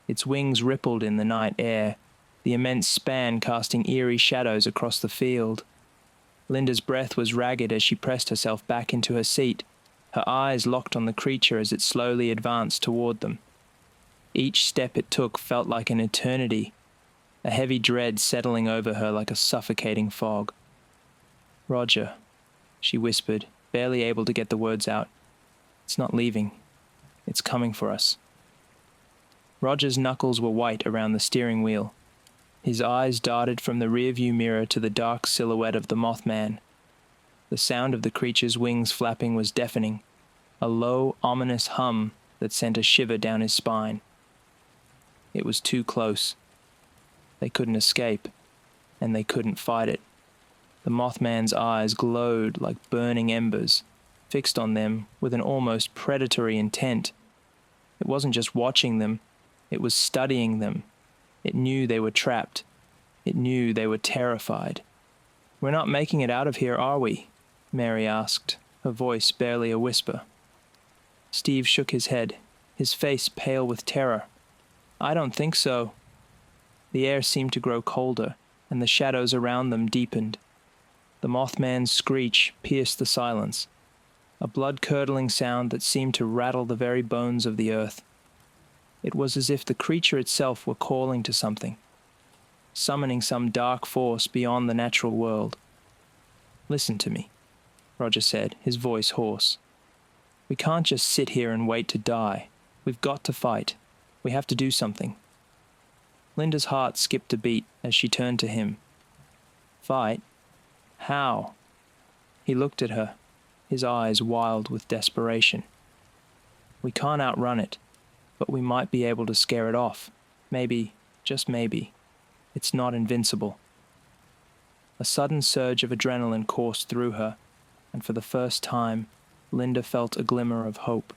Its wings rippled in the night air, the immense span casting eerie shadows across the field. Linda's breath was ragged as she pressed herself back into her seat, her eyes locked on the creature as it slowly advanced toward them. Each step it took felt like an eternity, a heavy dread settling over her like a suffocating fog. "Roger," she whispered, barely able to get the words out. "It's not leaving. It's coming for us." Roger's knuckles were white around the steering wheel. His eyes darted from the rearview mirror to the dark silhouette of the Mothman. The sound of the creature's wings flapping was deafening, a low, ominous hum that sent a shiver down his spine. It was too close. They couldn't escape, and they couldn't fight it. The Mothman's eyes glowed like burning embers, fixed on them with an almost predatory intent. It wasn't just watching them, it was studying them. It knew they were trapped. It knew they were terrified. "We're not making it out of here, are we?" Mary asked, her voice barely a whisper. Steve shook his head, his face pale with terror. "I don't think so." The air seemed to grow colder, and the shadows around them deepened. The Mothman's screech pierced the silence, a blood-curdling sound that seemed to rattle the very bones of the earth. It was as if the creature itself were calling to something, summoning some dark force beyond the natural world. "Listen to me," Roger said, his voice hoarse. "We can't just sit here and wait to die. We've got to fight. We have to do something." Linda's heart skipped a beat as she turned to him. "Fight? How?" He looked at her, his eyes wild with desperation. "We can't outrun it, but we might be able to scare it off. Maybe, just maybe. It's not invincible." A sudden surge of adrenaline coursed through her, and for the first time, Linda felt a glimmer of hope.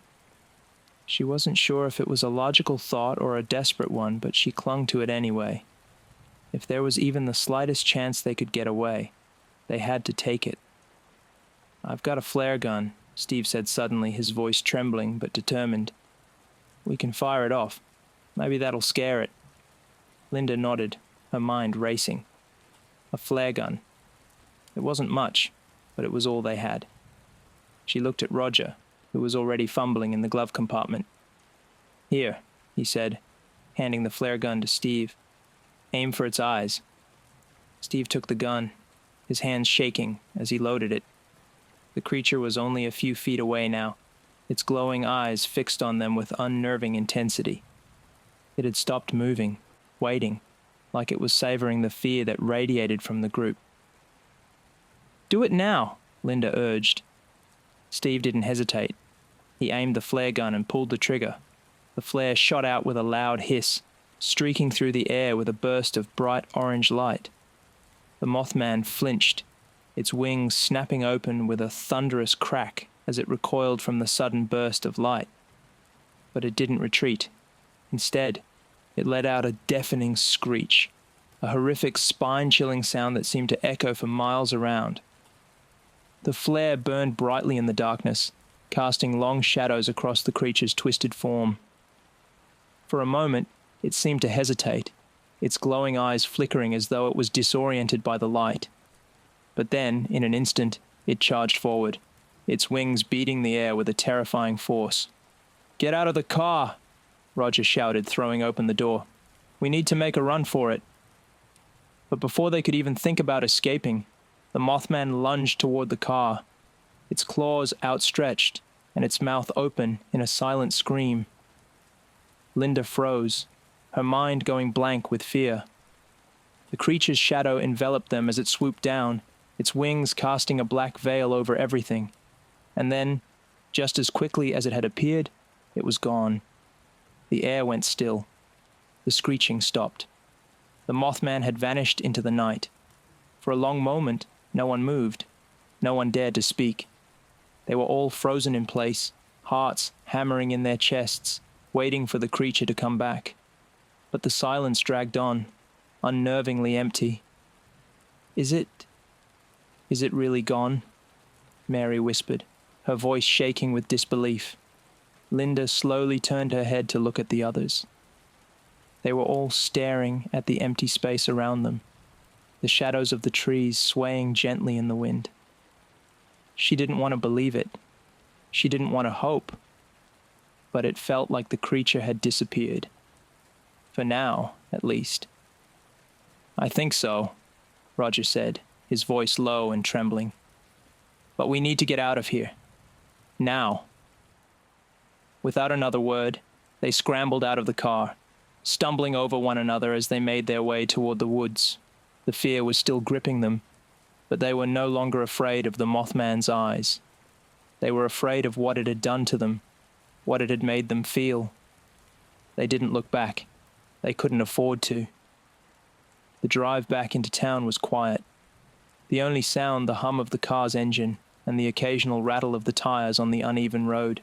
She wasn't sure if it was a logical thought or a desperate one, but she clung to it anyway. If there was even the slightest chance they could get away, they had to take it. "I've got a flare gun," Steve said suddenly, his voice trembling but determined. "We can fire it off. Maybe that'll scare it." Linda nodded, her mind racing. A flare gun. It wasn't much, but it was all they had. She looked at Roger, who was already fumbling in the glove compartment. "Here," he said, handing the flare gun to Steve. "Aim for its eyes." Steve took the gun, his hands shaking as he loaded it. The creature was only a few feet away now, its glowing eyes fixed on them with unnerving intensity. It had stopped moving, waiting, like it was savoring the fear that radiated from the group. "Do it now," Linda urged. Steve didn't hesitate. He aimed the flare gun and pulled the trigger. The flare shot out with a loud hiss, streaking through the air with a burst of bright orange light. The Mothman flinched, its wings snapping open with a thunderous crack as it recoiled from the sudden burst of light. But it didn't retreat. Instead, it let out a deafening screech. a horrific spine-chilling sound that seemed to echo for miles around. The flare burned brightly in the darkness, casting long shadows across the creature's twisted form. For a moment, it seemed to hesitate, its glowing eyes flickering as though it was disoriented by the light. But then, in an instant, it charged forward, its wings beating the air with a terrifying force. "Get out of the car!" Roger shouted, throwing open the door. "We need to make a run for it." But before they could even think about escaping, the Mothman lunged toward the car, its claws outstretched and its mouth open in a silent scream. Linda froze, her mind going blank with fear. The creature's shadow enveloped them as it swooped down, its wings casting a black veil over everything. And then, just as quickly as it had appeared, it was gone. The air went still. The screeching stopped. The Mothman had vanished into the night. For a long moment, no one moved. No one dared to speak. They were all frozen in place, hearts hammering in their chests, waiting for the creature to come back. But the silence dragged on, unnervingly empty. Is it really gone?" Mary whispered, her voice shaking with disbelief. Linda slowly turned her head to look at the others. They were all staring at the empty space around them, the shadows of the trees swaying gently in the wind. She didn't want to believe it. She didn't want to hope. But it felt like the creature had disappeared. For now, at least. "I think so," Roger said, his voice low and trembling. "But we need to get out of here. Now." Without another word, they scrambled out of the car, stumbling over one another as they made their way toward the woods. The fear was still gripping them, but they were no longer afraid of the Mothman's eyes. They were afraid of what it had done to them, what it had made them feel. They didn't look back. They couldn't afford to. The drive back into town was quiet. The only sound the hum of the car's engine and the occasional rattle of the tires on the uneven road.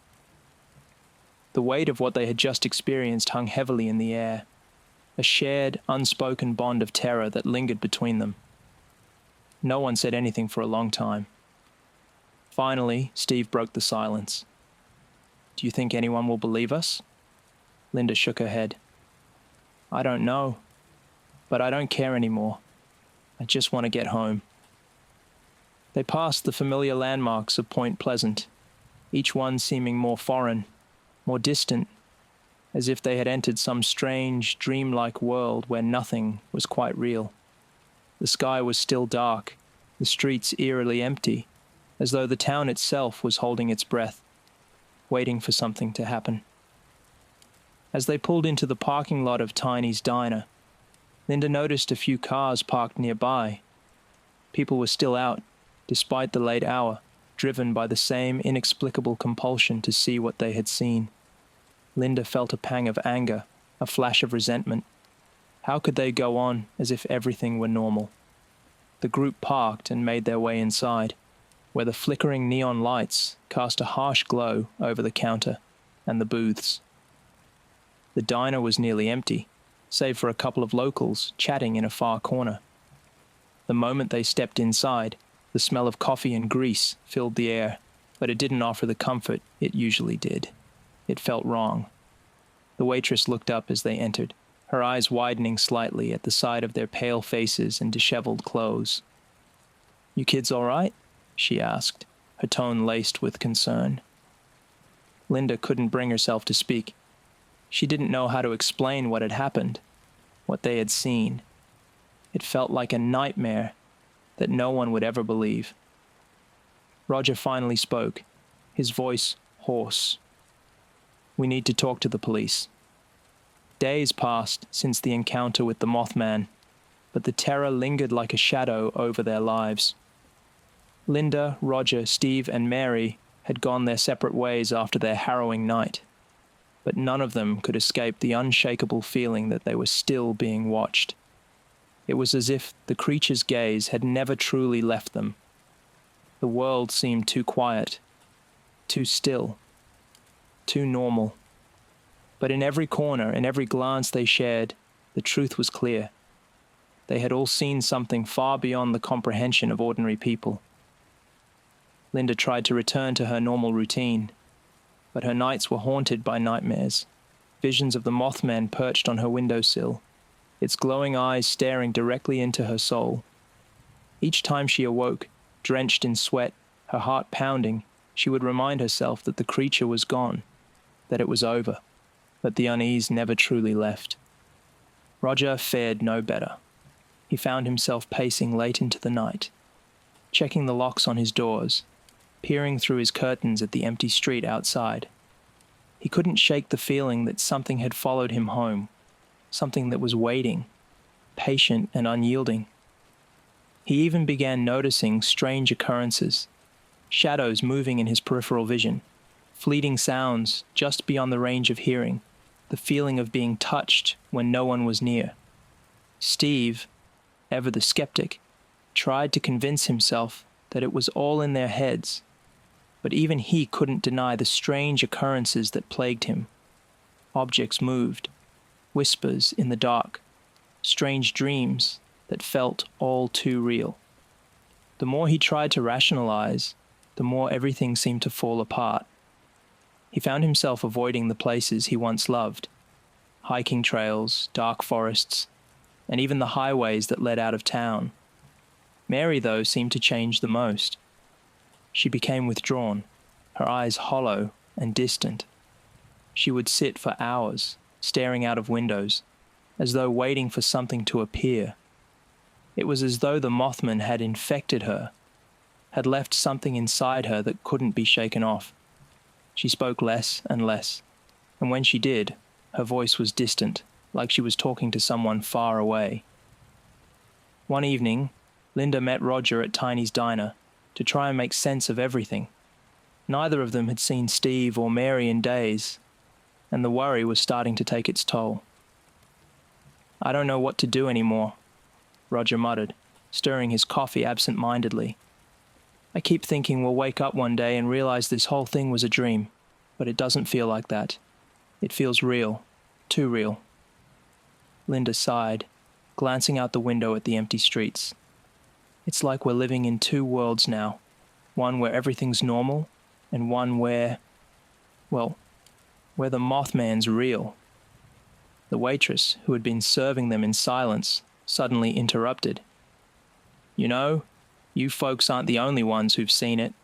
The weight of what they had just experienced hung heavily in the air, a shared, unspoken bond of terror that lingered between them. No one said anything for a long time. Finally, Steve broke the silence. "Do you think anyone will believe us?" Linda shook her head. "I don't know, but I don't care anymore. I just want to get home." They passed the familiar landmarks of Point Pleasant, each one seeming more foreign, more distant, as if they had entered some strange, dreamlike world where nothing was quite real. The sky was still dark, the streets eerily empty, as though the town itself was holding its breath, waiting for something to happen. As they pulled into the parking lot of Tiny's diner, Linda noticed a few cars parked nearby. People were still out, despite the late hour, driven by the same inexplicable compulsion to see what they had seen. Linda felt a pang of anger, a flash of resentment. How could they go on as if everything were normal? The group parked and made their way inside, where the flickering neon lights cast a harsh glow over the counter and the booths. The diner was nearly empty, save for a couple of locals chatting in a far corner. The moment they stepped inside, the smell of coffee and grease filled the air, but it didn't offer the comfort it usually did. It felt wrong. The waitress looked up as they entered, her eyes widening slightly at the sight of their pale faces and disheveled clothes. "You kids all right?" she asked, her tone laced with concern. Linda couldn't bring herself to speak. She didn't know how to explain what had happened, what they had seen. It felt like a nightmare that no one would ever believe. Roger finally spoke, his voice hoarse. "We need to talk to the police." Days passed since the encounter with the Mothman, but the terror lingered like a shadow over their lives. Linda, Roger, Steve, and Mary had gone their separate ways after their harrowing night, but none of them could escape the unshakable feeling that they were still being watched. It was as if the creature's gaze had never truly left them. The world seemed too quiet, too still, too normal. But in every corner, in every glance they shared, the truth was clear. They had all seen something far beyond the comprehension of ordinary people. Linda tried to return to her normal routine, but her nights were haunted by nightmares, visions of the Mothman perched on her windowsill, its glowing eyes staring directly into her soul. Each time she awoke, drenched in sweat, her heart pounding, she would remind herself that the creature was gone, that it was over, that the unease never truly left. Roger fared no better. He found himself pacing late into the night, checking the locks on his doors, peering through his curtains at the empty street outside. He couldn't shake the feeling that something had followed him home, something that was waiting, patient and unyielding. He even began noticing strange occurrences, shadows moving in his peripheral vision, fleeting sounds just beyond the range of hearing, the feeling of being touched when no one was near. Steve, ever the skeptic, tried to convince himself that it was all in their heads, but even he couldn't deny the strange occurrences that plagued him. Objects moved, whispers in the dark, strange dreams that felt all too real. The more he tried to rationalize, the more everything seemed to fall apart. He found himself avoiding the places he once loved, hiking trails, dark forests, and even the highways that led out of town. Mary, though, seemed to change the most. She became withdrawn, her eyes hollow and distant. She would sit for hours, staring out of windows, as though waiting for something to appear. It was as though the Mothman had infected her, had left something inside her that couldn't be shaken off. She spoke less and less, and when she did, her voice was distant, like she was talking to someone far away. One evening, Linda met Roger at Tiny's diner to try and make sense of everything. Neither of them had seen Steve or Mary in days, and the worry was starting to take its toll. "I don't know what to do anymore," Roger muttered, stirring his coffee absent-mindedly. "I keep thinking we'll wake up one day and realize this whole thing was a dream, but it doesn't feel like that. It feels real, too real." Linda sighed, glancing out the window at the empty streets. "It's like we're living in two worlds now, one where everything's normal, and one where, well, where the Mothman's real." The waitress, who had been serving them in silence, suddenly interrupted. "You know, you folks aren't the only ones who've seen it."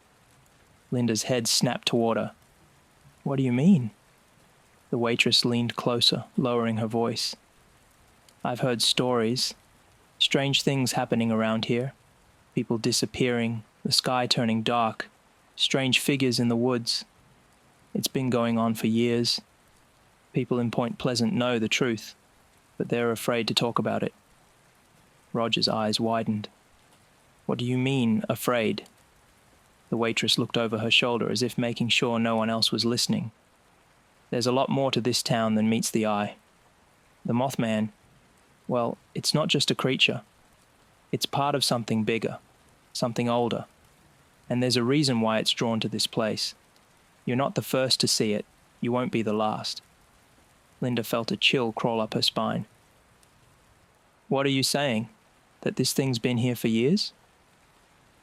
Linda's head snapped toward her. "What do you mean?" The waitress leaned closer, lowering her voice. "I've heard stories. Strange things happening around here. People disappearing, the sky turning dark, strange figures in the woods. It's been going on for years. People in Point Pleasant know the truth, but they're afraid to talk about it." Roger's eyes widened. "What do you mean, afraid?" The waitress looked over her shoulder as if making sure no one else was listening. "There's a lot more to this town than meets the eye. The Mothman, well, it's not just a creature. It's part of something bigger, something older. And there's a reason why it's drawn to this place. You're not the first to see it. You won't be the last." Linda felt a chill crawl up her spine. "What are you saying? That this thing's been here for years?"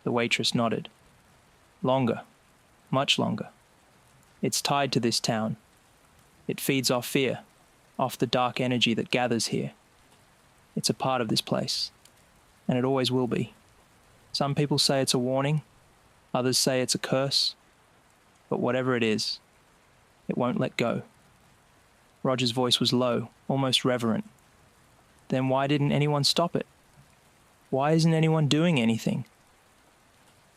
The waitress nodded. "Longer. Much longer. It's tied to this town. It feeds off fear, off the dark energy that gathers here. It's a part of this place, and it always will be. Some people say it's a warning, others say it's a curse, but whatever it is, it won't let go." Roger's voice was low, almost reverent. "Then why didn't anyone stop it? Why isn't anyone doing anything?"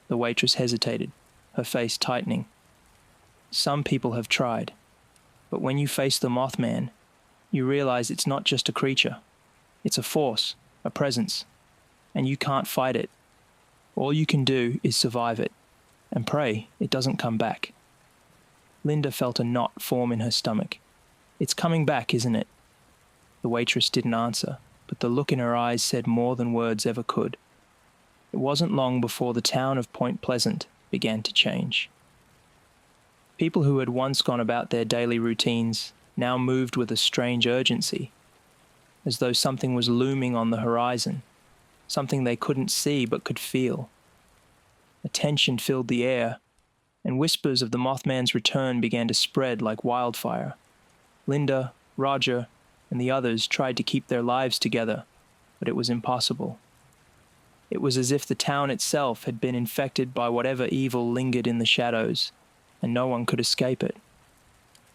The waitress hesitated, her face tightening. "Some people have tried, but when you face the Mothman, you realize it's not just a creature. It's a force, a presence, and you can't fight it. All you can do is survive it, and pray it doesn't come back." Linda felt a knot form in her stomach. "It's coming back, isn't it?" The waitress didn't answer, but the look in her eyes said more than words ever could. It wasn't long before the town of Point Pleasant began to change. People who had once gone about their daily routines now moved with a strange urgency, as though something was looming on the horizon, something they couldn't see but could feel. A tension filled the air, and whispers of the Mothman's return began to spread like wildfire. Linda, Roger, and the others tried to keep their lives together, but it was impossible. It was as if the town itself had been infected by whatever evil lingered in the shadows, and no one could escape it.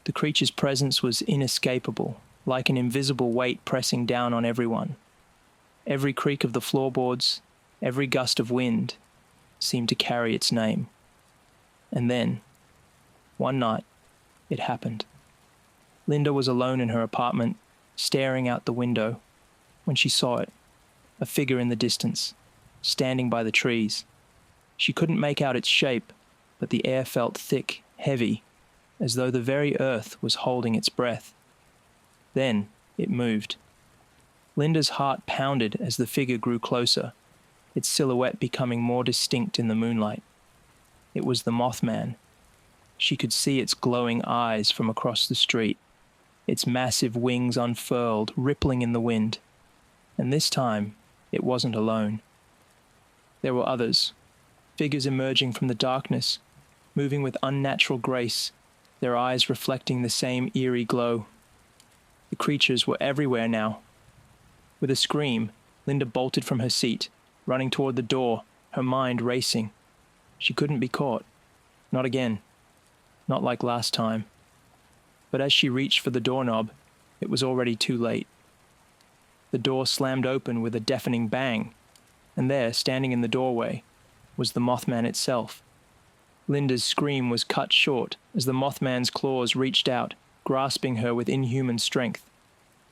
The creature's presence was inescapable, like an invisible weight pressing down on everyone. Every creak of the floorboards, every gust of wind, seemed to carry its name. And then, one night, it happened. Linda was alone in her apartment, staring out the window, when she saw it, a figure in the distance, standing by the trees. She couldn't make out its shape, but the air felt thick, heavy, as though the very earth was holding its breath. Then it moved. Linda's heart pounded as the figure grew closer, its silhouette becoming more distinct in the moonlight. It was the Mothman. She could see its glowing eyes from across the street, its massive wings unfurled, rippling in the wind. And this time, it wasn't alone. There were others, figures emerging from the darkness, moving with unnatural grace, their eyes reflecting the same eerie glow. The creatures were everywhere now. With a scream, Linda bolted from her seat, running toward the door, her mind racing. She couldn't be caught. Not again. Not like last time. But as she reached for the doorknob, it was already too late. The door slammed open with a deafening bang, and there, standing in the doorway, was the Mothman itself. Linda's scream was cut short as the Mothman's claws reached out, grasping her with inhuman strength.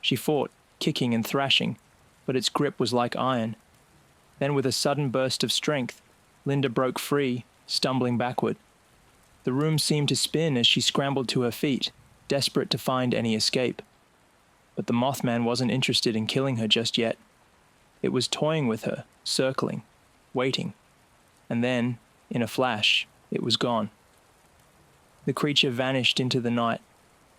She fought, kicking and thrashing, but its grip was like iron. Then with a sudden burst of strength, Linda broke free, stumbling backward. The room seemed to spin as she scrambled to her feet, desperate to find any escape. But the Mothman wasn't interested in killing her just yet. It was toying with her, circling, waiting. And then, in a flash, it was gone. The creature vanished into the night,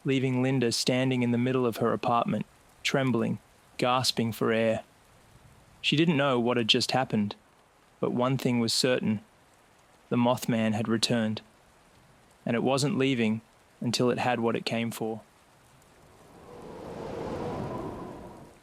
leaving Linda standing in the middle of her apartment, trembling, gasping for air. She didn't know what had just happened, but one thing was certain. The Mothman had returned. And it wasn't leaving until it had what it came for.